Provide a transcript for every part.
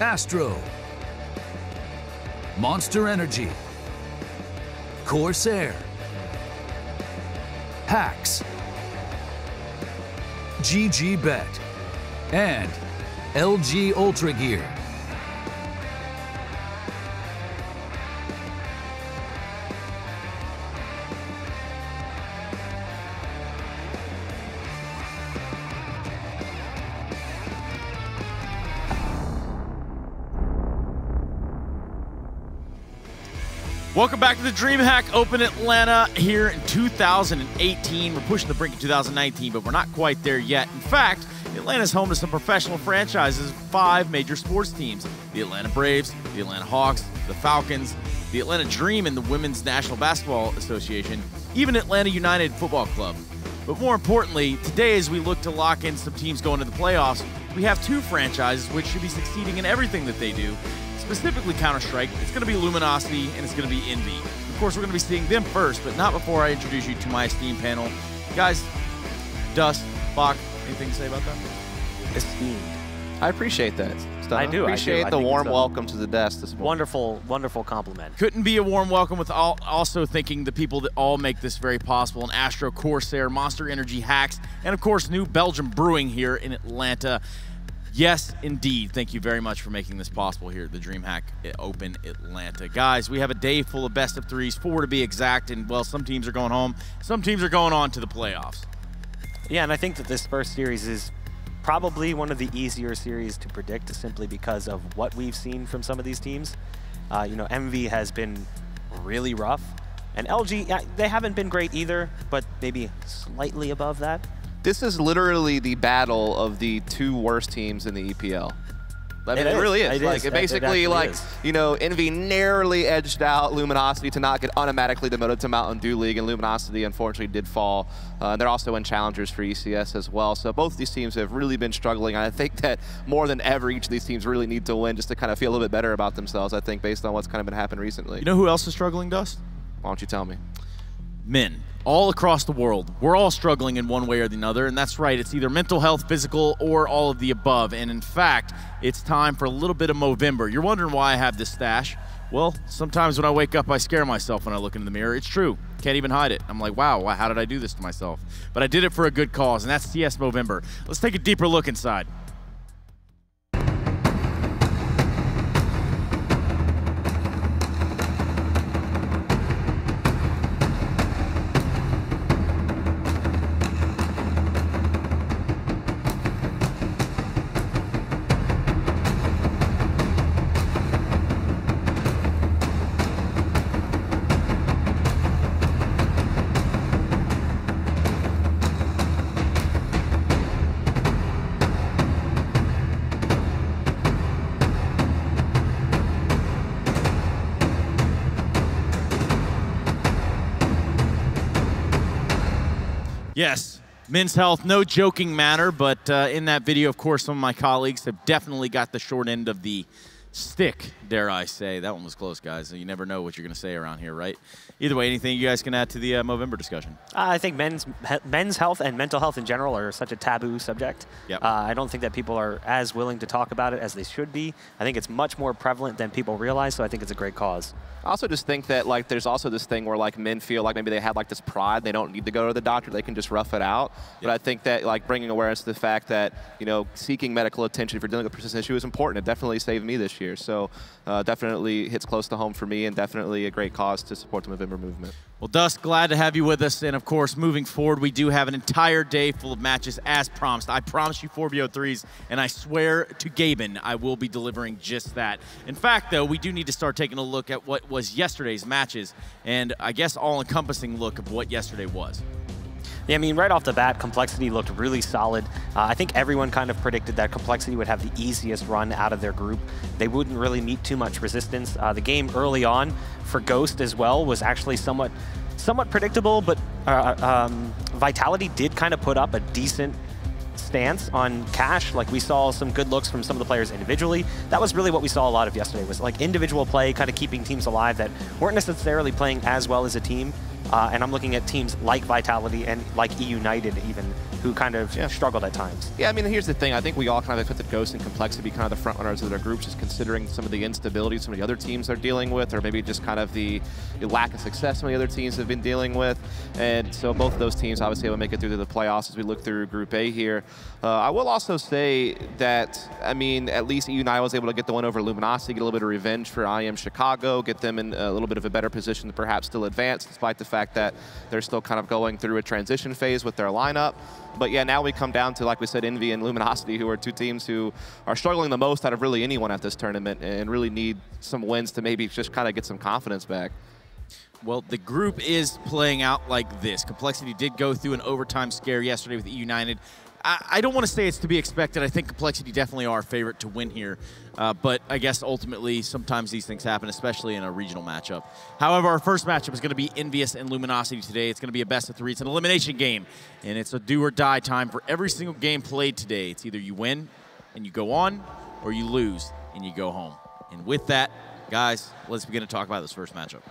Astro, Monster Energy, Corsair, Hacks, GG Bet, and LG Ultra Gear. Welcome back to the DreamHack Open Atlanta here in 2018. We're pushing the brink in 2019, but we're not quite there yet. In fact, Atlanta's home to some professional franchises, 5 major sports teams: the Atlanta Braves, the Atlanta Hawks, the Falcons, the Atlanta Dream and the Women's National Basketball Association, even Atlanta United Football Club. But more importantly, today as we look to lock in some teams going to the playoffs, we have 2 franchises which should be succeeding in everything that they do. Specifically Counter-Strike, it's going to be Luminosity, and it's going to be Envy. Of course, we're going to be seeing them first, but not before I introduce you to my esteemed panel. Guys, Dust, Bach, anything to say about that? Esteemed. I appreciate that. I do. Appreciate the warm welcome to the desk this morning. Wonderful, wonderful compliment. Couldn't be a warm welcome with also thanking the people that all make this very possible: an Astro, Corsair, Monster Energy, Hacks, and of course, New Belgium Brewing here in Atlanta. Yes, indeed. Thank you very much for making this possible here at the DreamHack Open Atlanta. Guys, we have a day full of best of 3s, 4 to be exact, and, well, some teams are going home. Some teams are going on to the playoffs. Yeah, and I think that this first series is probably one of the easier series to predict simply because of what we've seen from some of these teams. You know, MV has been really rough, and LG, they haven't been great either, but maybe slightly above that. This is literally the battle of the 2 worst teams in the EPL. I mean, it really is. It basically, you know, Envy narrowly edged out Luminosity to not get automatically demoted to Mountain Dew League, and Luminosity unfortunately did fall. And they're also in challengers for ECS as well. So both of these teams have really been struggling. And I think that more than ever, each of these teams really need to win just to kind of feel a little bit better about themselves, I think, based on what's kind of been happening recently. You know who else is struggling, Dust? Why don't you tell me? Men. All across the world. We're all struggling in one way or the other, and that's right. It's either mental health, physical, or all of the above. And in fact, it's time for a little bit of Movember. You're wondering why I have this stash? Well, sometimes when I wake up, I scare myself when I look into the mirror. It's true. Can't even hide it. I'm like, wow, how did I do this to myself? But I did it for a good cause, and that's CS Movember. Let's take a deeper look inside. Yes, men's health, no joking matter, but in that video, of course, some of my colleagues have definitely got the short end of the stick, dare I say. That one was close, guys. You never know what you're going to say around here, right? Either way, anything you guys can add to the Movember discussion? I think men's health and mental health in general are such a taboo subject. Yep. I don't think that people are as willing to talk about it as they should be. I think it's much more prevalent than people realize, so I think it's a great cause. I also just think that like there's also this thing where like men feel like maybe they have like this pride, they don't need to go to the doctor, they can just rough it out. Yep. But I think that like bringing awareness to the fact that, you know, seeking medical attention if you're dealing with a persistent issue is important. It definitely saved me this year. So definitely hits close to home for me, and definitely a great cause to support the Movember movement. Well, Dust, glad to have you with us. And, of course, moving forward, we do have an entire day full of matches as promised. I promise you 4v03s, and I swear to Gaben I will be delivering just that. In fact, though, we do need to start taking a look at what was yesterday's matches, and I guess all-encompassing look of what yesterday was. Yeah, I mean, right off the bat, Complexity looked really solid. I think everyone kind of predicted that Complexity would have the easiest run out of their group. They wouldn't really meet too much resistance. The game early on for Ghost as well was actually somewhat predictable, but Vitality did kind of put up a decent stance on Cash. Like, we saw some good looks from some of the players individually. That was really what we saw a lot of yesterday, was like individual play, kind of keeping teams alive that weren't necessarily playing as well as a team. And I'm looking at teams like Vitality and like E United even, who kind of struggled at times. Yeah, I mean, here's the thing. I think we all kind of expected Ghost and Complexity to be kind of the front runners of their group, just considering some of the instability some of the other teams they're dealing with, or maybe just kind of the lack of success some of the other teams have been dealing with. And so both of those teams obviously will make it through to the playoffs as we look through Group A here. I will also say that, I mean, at least EU9 was able to get the one over Luminosity, get a little bit of revenge for IM Chicago, get them in a little bit of a better position to perhaps still advance, despite the fact that they're still kind of going through a transition phase with their lineup. But yeah, now we come down to, like we said, Envy and Luminosity, who are two teams who are struggling the most out of really anyone at this tournament and really need some wins to maybe just kind of get some confidence back. Well, the group is playing out like this. Complexity did go through an overtime scare yesterday with United. I don't want to say it's to be expected. I think Complexity definitely are a favorite to win here. But I guess ultimately sometimes these things happen, especially in a regional matchup. However, our first matchup is going to be Envious and Luminosity today. It's going to be a best-of-3. It's an elimination game, and it's a do-or-die time for every single game played today. It's either you win and you go on, or you lose and you go home. And with that, guys, let's begin to talk about this first matchup.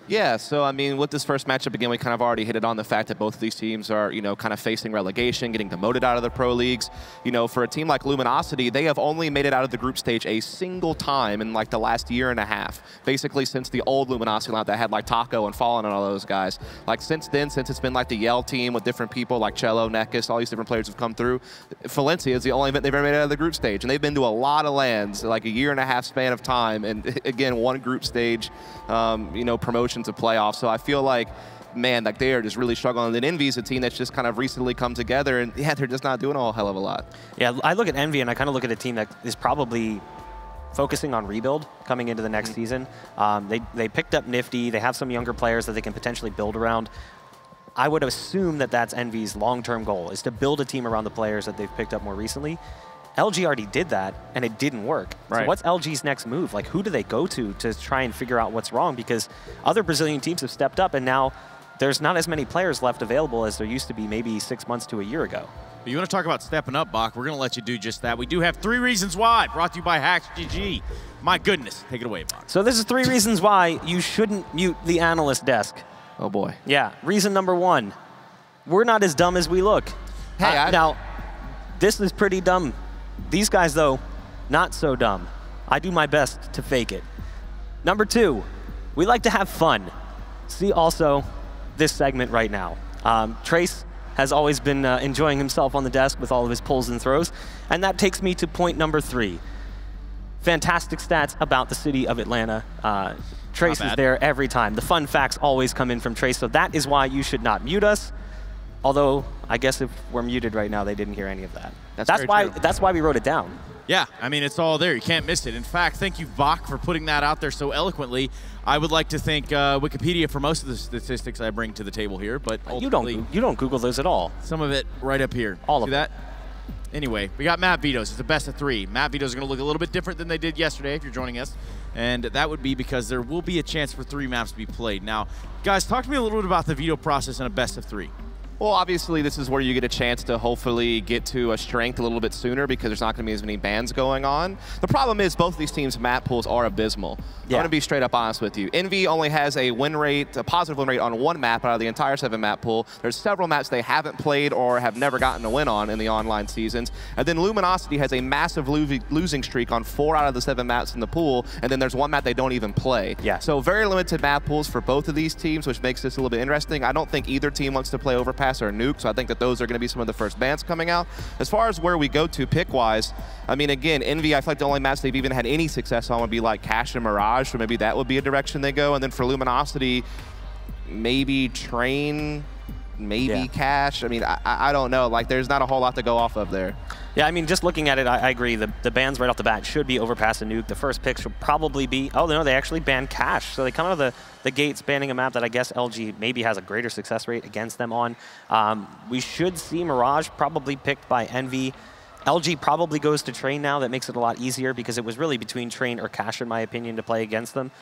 Yeah, so I mean, with this first matchup, again, we kind of already hit it on the fact that both of these teams are, you know, kind of facing relegation, getting demoted out of the pro leagues. You know, for a team like Luminosity, they have only made it out of the group stage a single time in like the last year and a half. Basically, since the old Luminosity lineup that had like Taco and Fallen and all those guys. Like since then, since it's been like the Yell team with different people like Cello, Nekis, all these different players have come through, Valencia is the only event they've ever made it out of the group stage, and they've been to a lot of lands, like a year and a half span of time, and again, one group stage, you know, promotion to playoffs. So I feel like, man, like they are just really struggling. And then Envy's a team that's just kind of recently come together, and yeah, they're just not doing a whole hell of a lot. Yeah, I look at Envy and I kind of look at a team that is probably focusing on rebuild coming into the next season. They picked up Nifty. They have some younger players that they can potentially build around. I would assume that that's Envy's long-term goal, is to build a team around the players that they've picked up more recently. LG already did that, and it didn't work. Right. So what's LG's next move? Like, who do they go to try and figure out what's wrong? Because other Brazilian teams have stepped up, and now there's not as many players left available as there used to be maybe 6 months to a year ago. You want to talk about stepping up, Bach? We're going to let you do just that. We do have 3 reasons why, brought to you by Hacks GG. My goodness, take it away, Bach. So this is 3 reasons why you shouldn't mute the analyst desk. Oh, boy. Yeah, reason number 1, we're not as dumb as we look. Hey, now, this is pretty dumb. These guys, though, not so dumb. I do my best to fake it. Number 2, we like to have fun. See also this segment right now. Trace has always been enjoying himself on the desk with all of his pulls and throws. And that takes me to point number 3. Fantastic stats about the city of Atlanta. Trace is there every time. The fun facts always come in from Trace, so that is why you should not mute us. Although, I guess if we're muted right now, they didn't hear any of that. That's why we wrote it down. Yeah, I mean, it's all there. You can't miss it. In fact, thank you, Bach, for putting that out there so eloquently. I would like to thank Wikipedia for most of the statistics I bring to the table here, but ultimately, you don't Google those at all. Some of it right up here. All of that? Anyway, we got map vetoes. It's a best of 3. Map vetoes are going to look a little bit different than they did yesterday if you're joining us. And that would be because there will be a chance for 3 maps to be played. Now, guys, talk to me a little bit about the veto process in a best of 3. Well, obviously, this is where you get a chance to hopefully get to a strength a little bit sooner because there's not going to be as many bans going on. The problem is both of these teams' map pools are abysmal. Yeah. I'm going to be straight up honest with you. Envy only has a win rate, a positive win rate on 1 map out of the entire 7-map pool. There's several maps they haven't played or have never gotten a win on in the online seasons. And then Luminosity has a massive losing streak on 4 out of the 7 maps in the pool. And then there's 1 map they don't even play. Yeah. So very limited map pools for both of these teams, which makes this a little bit interesting. I don't think either team wants to play Overpass or Nuke, so I think that those are going to be some of the first bans coming out. As far as where we go to pick-wise, I mean, again, Envy, I feel like the only maps they've even had any success on would be like Cash and Mirage, so maybe that would be a direction they go. And then for Luminosity, maybe Train, maybe Cash. I mean, I don't know. Like, there's not a whole lot to go off of there. Yeah, I mean, just looking at it, I agree. The bans right off the bat should be Overpass and Nuke. The first pick should probably be, oh, no, they actually banned Cash. So they come out of the gates banning a map that I guess LG maybe has a greater success rate against them on. We should see Mirage probably picked by Envy. LG probably goes to Train now. That makes it a lot easier because it was really between Train or Cash, in my opinion, to play against them.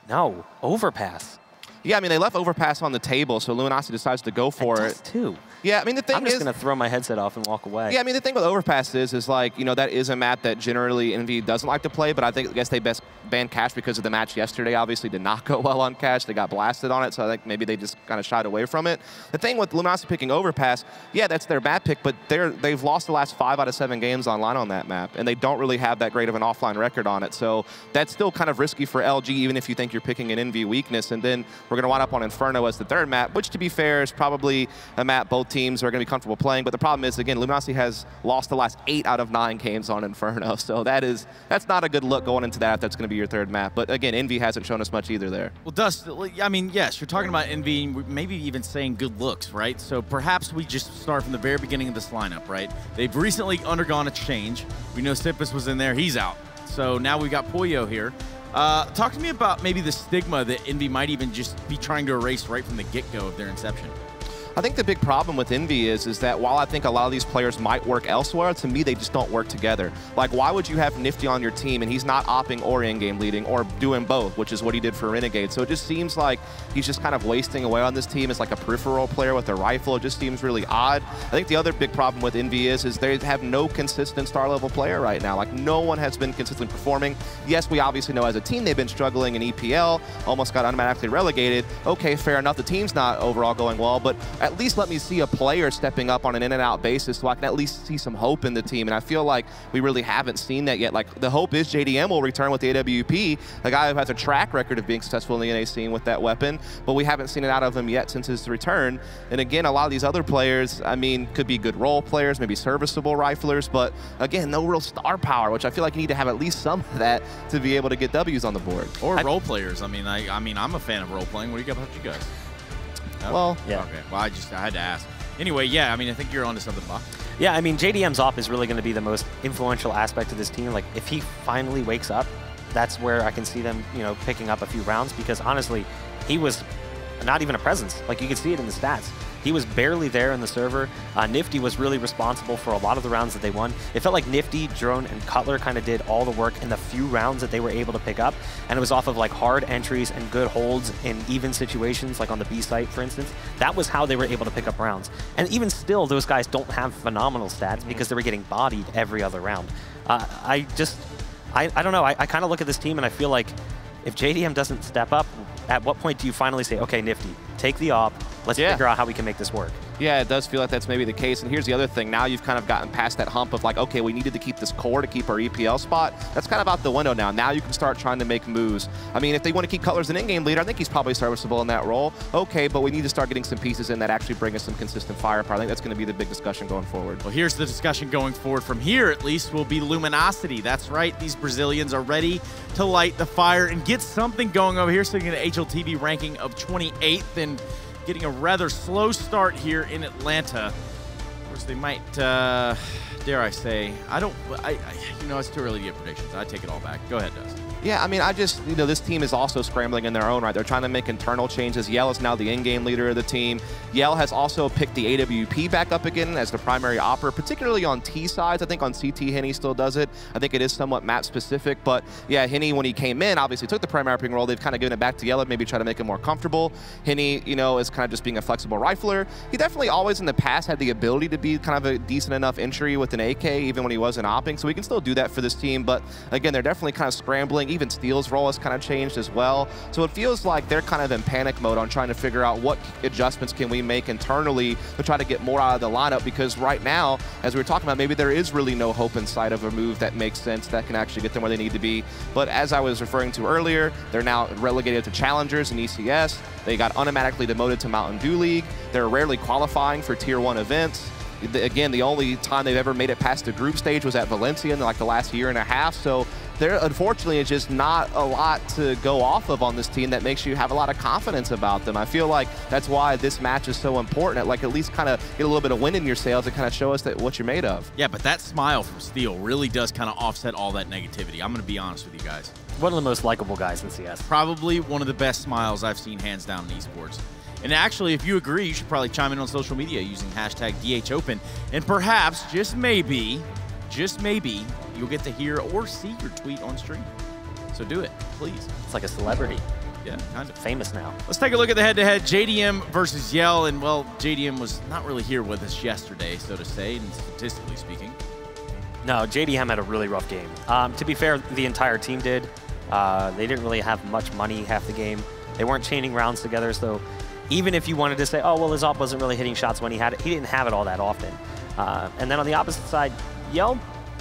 No, Overpass. Yeah, I mean, they left Overpass on the table, so Luminosity decides to go for it. Too. Yeah, I mean, the thing I'm just going to throw my headset off and walk away. Yeah, I mean, the thing with Overpass is like, you know, that is a map that generally Envy doesn't like to play, but I guess they best banned Cash because of the match yesterday. Obviously did not go well on Cash. They got blasted on it, so I think maybe they just kind of shied away from it. The thing with Luminosity picking Overpass, yeah, that's their bad pick, but they've lost the last 5 out of 7 games online on that map, and they don't really have that great of an offline record on it, so that's still kind of risky for LG, even if you think you're picking an Envy weakness. And then we're going to wind up on Inferno as the 3rd map, which, to be fair, is probably a map both teams are going to be comfortable playing, but the problem is, again, Luminosity has lost the last 8 out of 9 games on Inferno, so that's not a good look going into that if that's going to be your 3rd map. But again, Envy hasn't shown us much either there. Well, Dust, I mean, yes, you're talking about Envy, maybe even saying good looks, right? So perhaps we just start from the very beginning of this lineup, right? They've recently undergone a change. We know Simpus was in there, he's out. So now we've got Pollo here. Talk to me about maybe the stigma that Envy might even just be trying to erase right from the get-go of their inception. I think the big problem with Envy is that while I think a lot of these players might work elsewhere, to me they just don't work together. Like, why would you have Nifty on your team and he's not opping or in-game leading or doing both, which is what he did for Renegade. So it just seems like he's just kind of wasting away on this team as like a peripheral player with a rifle. It just seems really odd. I think the other big problem with Envy is they have no consistent star level player right now. Like, no one has been consistently performing. Yes, we obviously know as a team they've been struggling in EPL, almost got automatically relegated. Okay, fair enough, the team's not overall going well, but at least let me see a player stepping up on an in-and-out basis so I can at least see some hope in the team. And I feel like we really haven't seen that yet. Like, the hope is JDM will return with the AWP, a guy who has a track record of being successful in the NA scene with that weapon, but we haven't seen it out of him yet since his return. And again, a lot of these other players, I mean, could be good role players, maybe serviceable riflers, but again, no real star power, which I feel like you need to have at least some of that to be able to get W's on the board. Or role players. I mean, I'm a fan of role playing. What do you got about you guys? Oh, well, yeah. Okay. Well, I had to ask. Anyway, yeah, I mean, I think you're onto something, Bob. Yeah, I mean, JDM's op is really going to be the most influential aspect of this team. Like, if he finally wakes up, that's where I can see them, you know, picking up a few rounds, because honestly, he was not even a presence. Like, you could see it in the stats. He was barely there in the server. Nifty was really responsible for a lot of the rounds that they won. It felt like Nifty, Drone, and Cutler kind of did all the work in the few rounds that they were able to pick up, and it was off of like hard entries and good holds in even situations, like on the B site, for instance. That was how they were able to pick up rounds. And even still, those guys don't have phenomenal stats because they were getting bodied every other round. I don't know. I kind of look at this team and I feel like if JDM doesn't step up, at what point do you finally say, okay, Nifty, take the op, let's figure out how we can make this work? Yeah, it does feel like that's maybe the case. And here's the other thing. Now you've kind of gotten past that hump of like, okay, we needed to keep this core to keep our EPL spot. That's kind of out the window now. Now you can start trying to make moves. I mean, if they want to keep Cutler's an in-game leader, I think he's probably serviceable in that role. Okay, but we need to start getting some pieces in that actually bring us some consistent firepower. I think that's going to be the big discussion going forward. Well, here's the discussion going forward. From here, at least, will be Luminosity. That's right. These Brazilians are ready to light the fire and get something going over here, sitting at an HLTV ranking of 28th and getting a rather slow start here in Atlanta. Of course, they might, dare I say, you know, it's too early to get predictions. I take it all back. Go ahead, Dust. Yeah, I mean, you know, this team is also scrambling in their own right. They're trying to make internal changes. Yell is now the in-game leader of the team. Yell has also picked the AWP back up again as the primary opera, particularly on T sides. I think on CT, Henny still does it. I think it is somewhat map-specific, but yeah, Henny, when he came in, obviously took the primary operating role. They've kind of given it back to Yell, maybe try to make him more comfortable. Henny, you know, is kind of just being a flexible rifler. He definitely always in the past had the ability to be kind of a decent enough entry with an AK, even when he wasn't opping, so we can still do that for this team, but again, they're definitely kind of scrambling. Even Steel's role has kind of changed as well. So it feels like they're kind of in panic mode on trying to figure out what adjustments can we make internally to try to get more out of the lineup, because right now, as we were talking about, maybe there is really no hope in sight of a move that makes sense, that can actually get them where they need to be. But as I was referring to earlier, they're now relegated to Challengers and ECS. They got automatically demoted to Mountain Dew League. They're rarely qualifying for Tier 1 events. Again, the only time they've ever made it past the group stage was at Valencia in like the last year and a half. So there, unfortunately, is just not a lot to go off of on this team that makes you have a lot of confidence about them. I feel like that's why this match is so important. Like, at least kind of get a little bit of wind in your sails and kind of show us that what you're made of. Yeah, but that smile from Steel really does kind of offset all that negativity. I'm going to be honest with you guys. One of the most likable guys in CS. Probably one of the best smiles I've seen hands down in esports. And actually, if you agree, you should probably chime in on social media using hashtag DHOpen. And perhaps, just maybe, you'll get to hear or see your tweet on stream. So do it, please. It's like a celebrity. Yeah, kind of. Famous now. Let's take a look at the head-to-head. JDM versus Yell, and, well, JDM was not really here with us yesterday, so to say, and statistically speaking. No, JDM had a really rough game. To be fair, the entire team did. They didn't really have much money half the game. They weren't chaining rounds together, so even if you wanted to say, oh, well, his op wasn't really hitting shots when he had it, he didn't have it all that often. And then on the opposite side, Yell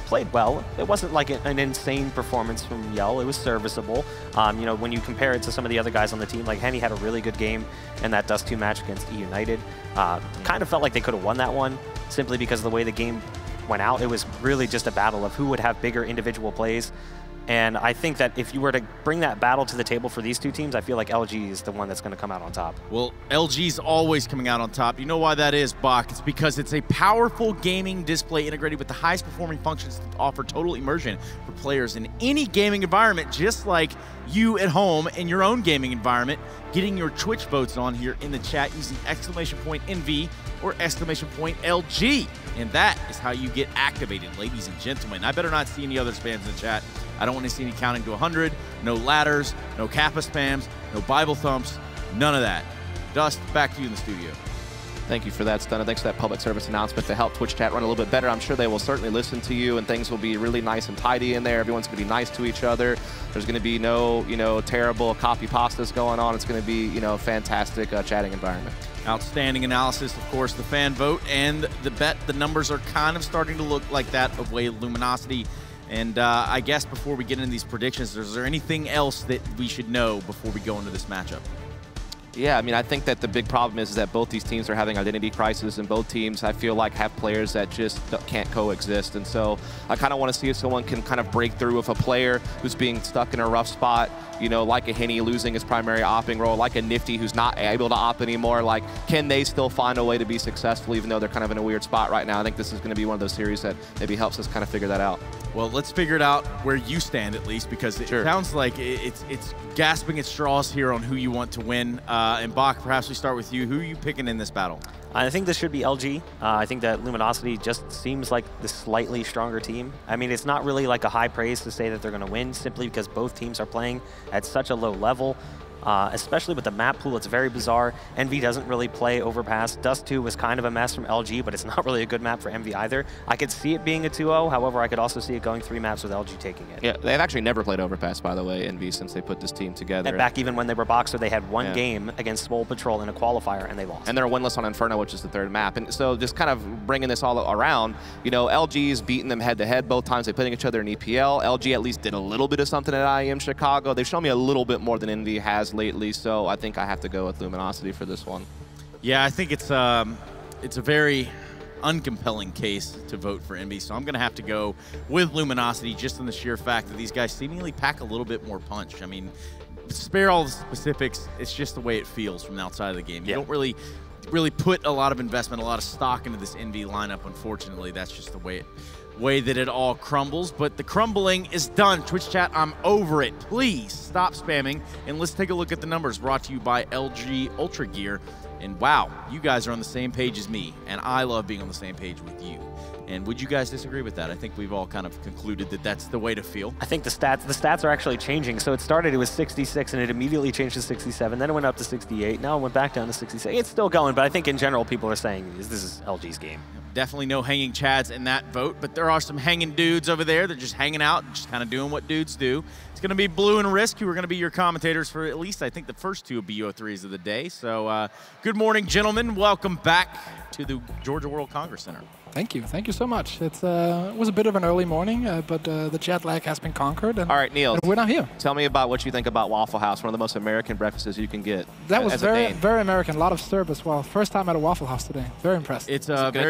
played well. It wasn't like an insane performance from Yell. It was serviceable. You know, when you compare it to some of the other guys on the team, like Henny had a really good game in that Dust 2 match against E United. Kind of felt like they could have won that one simply because of the way the game went out. It was really just a battle of who would have bigger individual plays. And I think that if you were to bring that battle to the table for these two teams, I feel like LG is the one that's going to come out on top. Well, LG's always coming out on top. You know why that is, Bach? It's because it's a powerful gaming display integrated with the highest performing functions to offer total immersion for players in any gaming environment, just like you at home in your own gaming environment, getting your Twitch votes on here in the chat using !NV or !LG. And that is how you get activated, ladies and gentlemen. I better not see any other spams in the chat. I don't want to see any counting to 100, no ladders, no Kappa spams, no Bible thumps, none of that. Dust, back to you in the studio. Thank you for that, Stunna. Thanks for that public service announcement to help Twitch chat run a little bit better. I'm sure they will certainly listen to you, and things will be really nice and tidy in there. Everyone's going to be nice to each other. There's going to be no, terrible copy pastas going on. It's going to be, a fantastic chatting environment. Outstanding analysis, of course, the fan vote and the bet. The numbers are kind of starting to look like that of Wave Luminosity. And I guess before we get into these predictions, is there anything else that we should know before we go into this matchup? Yeah, I mean, I think that the big problem is that both these teams are having identity crisis, and both teams, I feel like, have players that just can't coexist. And so I kind of want to see if someone can kind of break through with a player who's being stuck in a rough spot, like a Henny losing his primary opping role, like a Nifty who's not able to op anymore. Like, can they still find a way to be successful even though they're kind of in a weird spot right now? I think this is going to be one of those series that maybe helps us kind of figure that out. Well, let's figure it out where you stand, at least, because it sounds like it's gasping at straws here on who you want to win. And Bach, perhaps we start with you. Who are you picking in this battle? I think this should be LG. I think that Luminosity just seems like the slightly stronger team. I mean, it's not really like a high praise to say that they're going to win, simply because both teams are playing at such a low level. Especially with the map pool, it's very bizarre. Envy doesn't really play Overpass. Dust 2 was kind of a mess from LG, but it's not really a good map for Envy either. I could see it being a 2-0, however, I could also see it going 3 maps with LG taking it. Yeah, they've actually never played Overpass, by the way, Envy, since they put this team together. And back even when they were Boxer, they had one game against Swole Patrol in a qualifier, and they lost. And they're winless on Inferno, which is the 3rd map. And so just kind of bringing this all around, LG's beaten them head-to-head both times they played each other in EPL. LG at least did a little bit of something at IEM Chicago. They've shown me a little bit more than Envy has lately, so I think I have to go with Luminosity for this one. Yeah, I think it's a very uncompelling case to vote for Envy, so I'm going to have to go with Luminosity just on the sheer fact that these guys seemingly pack a little bit more punch. I mean, spare all the specifics, it's just the way it feels from the outside of the game. You don't really put a lot of investment, a lot of stock into this Envy lineup, unfortunately. That's just the way that it all crumbles. But the crumbling is done. Twitch chat, I'm over it. Please stop spamming, and let's take a look at the numbers brought to you by LG Ultra Gear. And wow, you guys are on the same page as me, and I love being on the same page with you. And would you guys disagree with that? I think we've all kind of concluded that that's the way to feel. I think the stats are actually changing. So it was 66, and it immediately changed to 67. Then it went up to 68. Now it went back down to 66. It's still going, but I think in general people are saying this is LG's game. Definitely no hanging chads in that vote, but there are some hanging dudes over there. They're just hanging out, just kind of doing what dudes do. It's going to be Blue and Risk, who are going to be your commentators for at least, I think, the first 2 BO3s of the day. So good morning, gentlemen. Welcome back to the Georgia World Congress Center. Thank you. Thank you so much. It was a bit of an early morning, but the jet lag has been conquered. And, all right, Neil. And we're not here. Tell me about what you think about Waffle House, one of the most American breakfasts you can get. That was very American. A lot of syrup as well. First time at a Waffle House today. Very impressed. It's very